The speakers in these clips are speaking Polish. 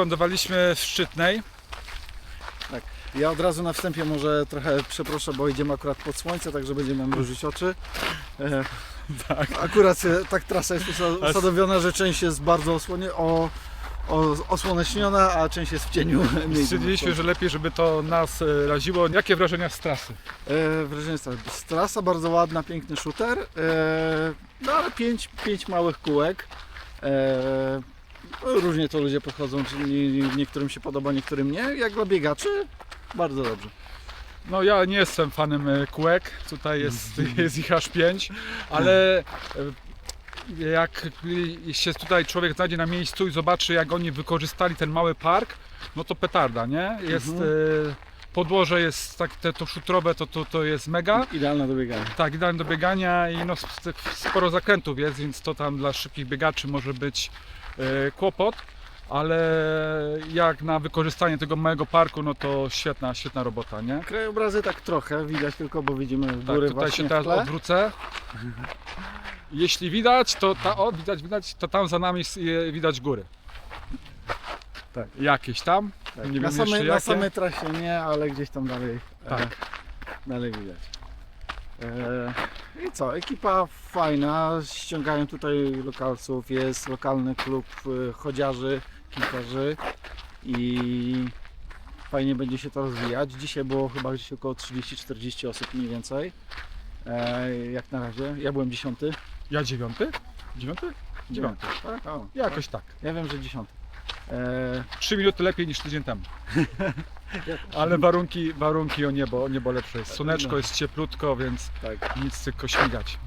wylądowaliśmy w Szczytnej. Tak. Ja od razu na wstępie może trochę przeproszę, bo idziemy akurat pod słońce, także będziemy mrużyć oczy. Tak. Akurat tak trasa jest usadowiona, że część jest bardzo osłoneczniona, a część jest w cieniu. Stwierdziliśmy, że lepiej, żeby to nas raziło. Jakie wrażenia z trasy? Wrażenie jest trasa bardzo ładna, piękny shooter, no ale pięć małych kółek. Różnie to ludzie podchodzą, czyli niektórym się podoba, niektórym nie. Jak dla biegaczy, bardzo dobrze. No ja nie jestem fanem kółek, tutaj jest ich aż 5, ale jak się tutaj człowiek znajdzie na miejscu i zobaczy, jak oni wykorzystali ten mały park, no to petarda, nie? Jest podłoże jest tak, to szutrowe, to jest mega. Idealne do biegania. Tak, idealne do biegania i no, sporo zakrętów jest, więc to tam dla szybkich biegaczy może być kłopot, ale jak na wykorzystanie tego małego parku, no to świetna robota, nie? Krajobrazy tak trochę widać tylko, bo widzimy w góry Tak, tutaj właśnie się teraz w tle. odwrócę. Jeśli widać, to widać, to tam za nami widać góry. Tak. Jakieś tam, Tak. nie Na wiem jeszcze samej, na jakie. samej trasie nie, ale gdzieś tam dalej, Tak. dalej widać. I co, ekipa fajna, ściągają tutaj lokalców, jest lokalny klub chodziarzy, kilkarzy i fajnie będzie się to rozwijać. Dzisiaj było chyba gdzieś około 30-40 osób mniej więcej, jak na razie. Ja byłem 10. Ja 9? 9? 9. Tak? O, Jakoś tak. ja wiem, że 10. 3 minuty lepiej niż tydzień temu. Ale warunki o niebo lepsze jest. Słoneczko, jest cieplutko, więc Tak. nic tylko śmigać.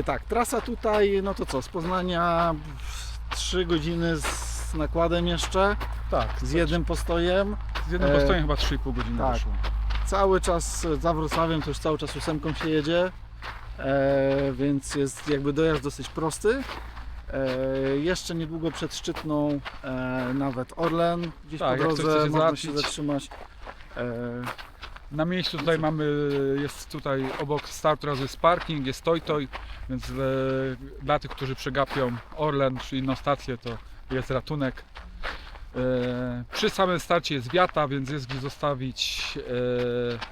Tak, trasa tutaj, no to co, z Poznania 3 godziny z nakładem jeszcze, Tak, z jednym postojem. z jednym postojem chyba 3,5 godziny tak. wyszło. Cały czas za Wrocławiem to już cały czas 8 się jedzie, więc jest jakby dojazd dosyć prosty. Jeszcze niedługo przed Szczytną nawet Orlen, gdzieś Tak, po jak ktoś drodze chce się można się zapić. zatrzymać. Na miejscu tutaj jest tutaj obok startu razu jest parking, jest toj, więc dla tych, którzy przegapią Orlen czy inną stację, to jest ratunek. Przy samym starcie jest wiata, więc jest gdzie zostawić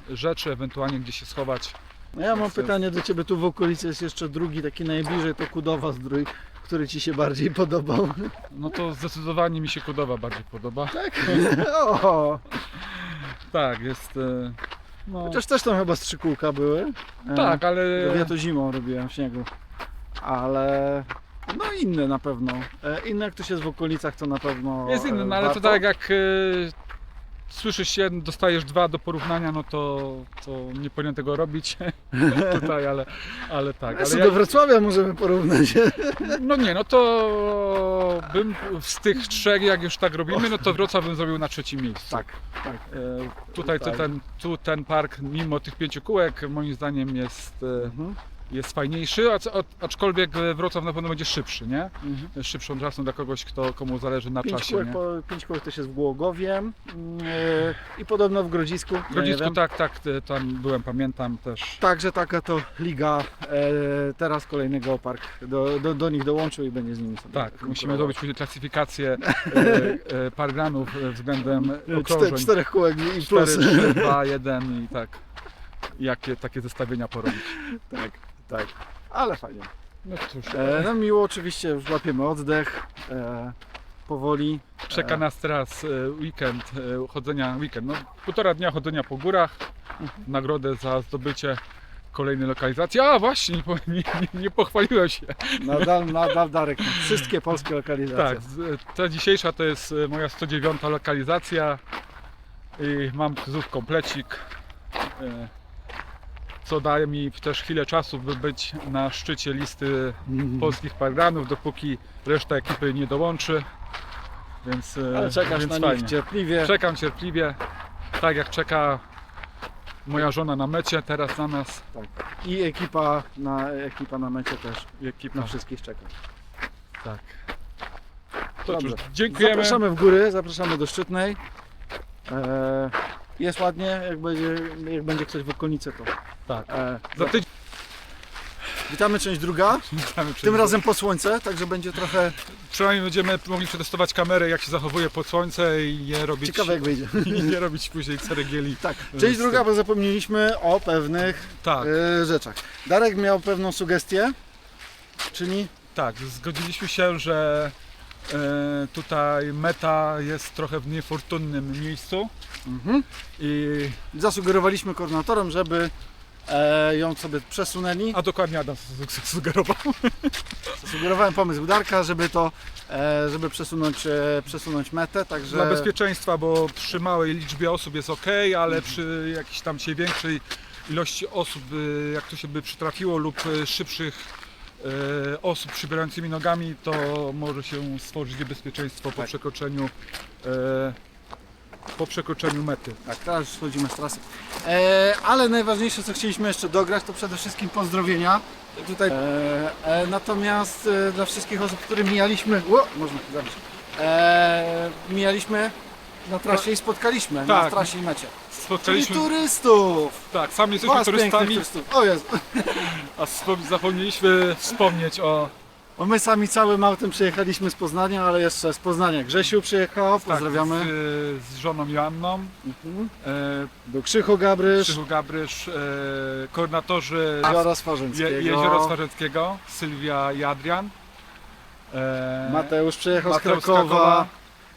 rzeczy, ewentualnie gdzie się schować. No ja mam pytanie do Ciebie, tu w okolicy jest jeszcze drugi, taki najbliżej, to Kudowa Zdrój, który Ci się bardziej podobał. No to zdecydowanie mi się Kudowa bardziej podoba. Tak? O, Tak, jest. No, chociaż też tam chyba strzykółka były. tak, ale. Ja to zimą robiłem w śniegu. Ale no inne na pewno. Inne jak ktoś jest w okolicach, to na pewno Jest inny, no ale to warto. tak jak słyszysz się, dostajesz 2 do porównania, no to nie powinien tego robić tutaj, ale tak. Jeszcze Ale do Wrocławia możemy porównać. no nie, no to bym z tych 3, jak już tak robimy, no to Wrocław bym zrobił na 3. miejscu. Tak, tak. Tutaj ten park, mimo tych 5 kółek, moim zdaniem jest fajniejszy, aczkolwiek Wrocław na pewno będzie szybszy, nie? Szybszą trasą dla kogoś, komu zależy na 5 czasie. kółek, Nie? 5 kółek też jest w Głogowie i podobno w Grodzisku. W Grodzisku, tak, tam byłem, pamiętam też. Także taka to liga teraz kolejny geopark do nich dołączył i będzie z nimi sobie Tak, musimy konkurował. zrobić później klasyfikację parkranów względem okrążeń. 4 kółek i 4, plus. 3, 2, 1 i tak. Jakie takie zestawienia porobić. Tak, ale fajnie. No cóż, No miło, oczywiście już łapiemy oddech powoli. czeka nas teraz weekend, no 1,5 dnia chodzenia po górach, nagrodę za zdobycie kolejnej lokalizacji. A właśnie, nie pochwaliłem się. Nadal Darek, wszystkie polskie lokalizacje. Tak, ta dzisiejsza to jest moja 109. lokalizacja i mam znów komplecik, co daje mi też chwilę czasu, by być na szczycie listy polskich parkranów, dopóki reszta ekipy nie dołączy. Więc, Ale czekasz więc na fajnie. nich cierpliwie. Czekam cierpliwie, tak jak czeka moja żona na mecie teraz na nas. Tak. I ekipa na mecie też Ekipa. na wszystkich czeka. Tak. To Dobrze. cóż, dziękujemy. Zapraszamy w góry, zapraszamy do Szczytnej. Jest ładnie, jak będzie ktoś w okolicy, to Tak. e, Za tydzień. Witamy, część druga. Witamy Tym razem po słońce, także będzie trochę Przynajmniej będziemy mogli przetestować kamerę, jak się zachowuje pod słońce i nie robić, ciekawe jak wyjdzie. i nie robić później ceregieli. Tak, część druga, bo zapomnieliśmy o pewnych Tak, rzeczach. Darek miał pewną sugestię, czyli tak, zgodziliśmy się, że tutaj meta jest trochę w niefortunnym miejscu i zasugerowaliśmy koordynatorom, żeby ją sobie przesunęli. a dokładnie Adam sugerował. Zasugerowałem pomysł Darka, żeby to, żeby przesunąć metę, także Dla bezpieczeństwa, bo przy małej liczbie osób jest ok, ale przy jakiejś tam się większej ilości osób, jak to się by przytrafiło, lub szybszych osób przybierającymi nogami, to może się stworzyć niebezpieczeństwo Tak. po przekroczeniu mety. tak, teraz już schodzimy z trasy. Ale najważniejsze, co chcieliśmy jeszcze dograć, to przede wszystkim pozdrowienia. Tutaj, natomiast dla wszystkich osób, które mijaliśmy, można to zabić, mijaliśmy na trasie i spotkaliśmy na Tak. trasie i mecie. Czyli Spotkaliśmy, turystów! tak, sami jesteśmy Was pięknych turystami, turystów. O Jezu. a zapomnieliśmy wspomnieć o Bo my sami całym autem przyjechaliśmy z Poznania, ale jeszcze z Poznania Grzesiu przyjechał, pozdrawiamy. Tak, z żoną Joanną, Do Krzychu Gabrysz, Krzychu Gabrysz, koordynatorzy Jeziora Swarzęckiego. Jeziora Swarzęckiego, Sylwia i Adrian. Mateusz przyjechał Mateusz z Krakowa.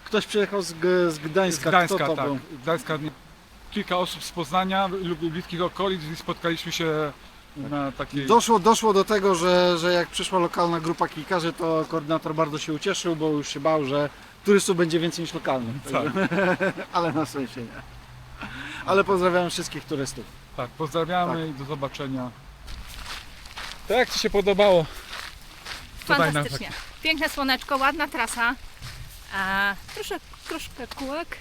Ktoś przyjechał z Gdańska. Z Gdańska, Kto to tak. był? Gdańska, kilka osób z Poznania lub bliskich okolic i spotkaliśmy się na takiej... Doszło do tego, że jak przyszła lokalna grupa kikarzy, to koordynator bardzo się ucieszył, bo już się bał, że turystów będzie więcej niż lokalnych. Tak, Ale na szczęście nie. Ale pozdrawiam wszystkich turystów. tak, pozdrawiamy i do zobaczenia. To jak Ci się podobało? Tutaj na- Fantastycznie. Piękne słoneczko, ładna trasa. Troszkę kółek,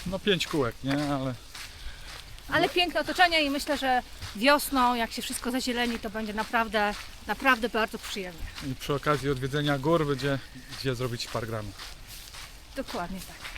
No 5 kółek, nie? ale piękne otoczenie i myślę, że wiosną, jak się wszystko zazieleni, to będzie naprawdę bardzo przyjemnie. I przy okazji odwiedzenia gór będzie gdzie zrobić parkrun. Dokładnie tak.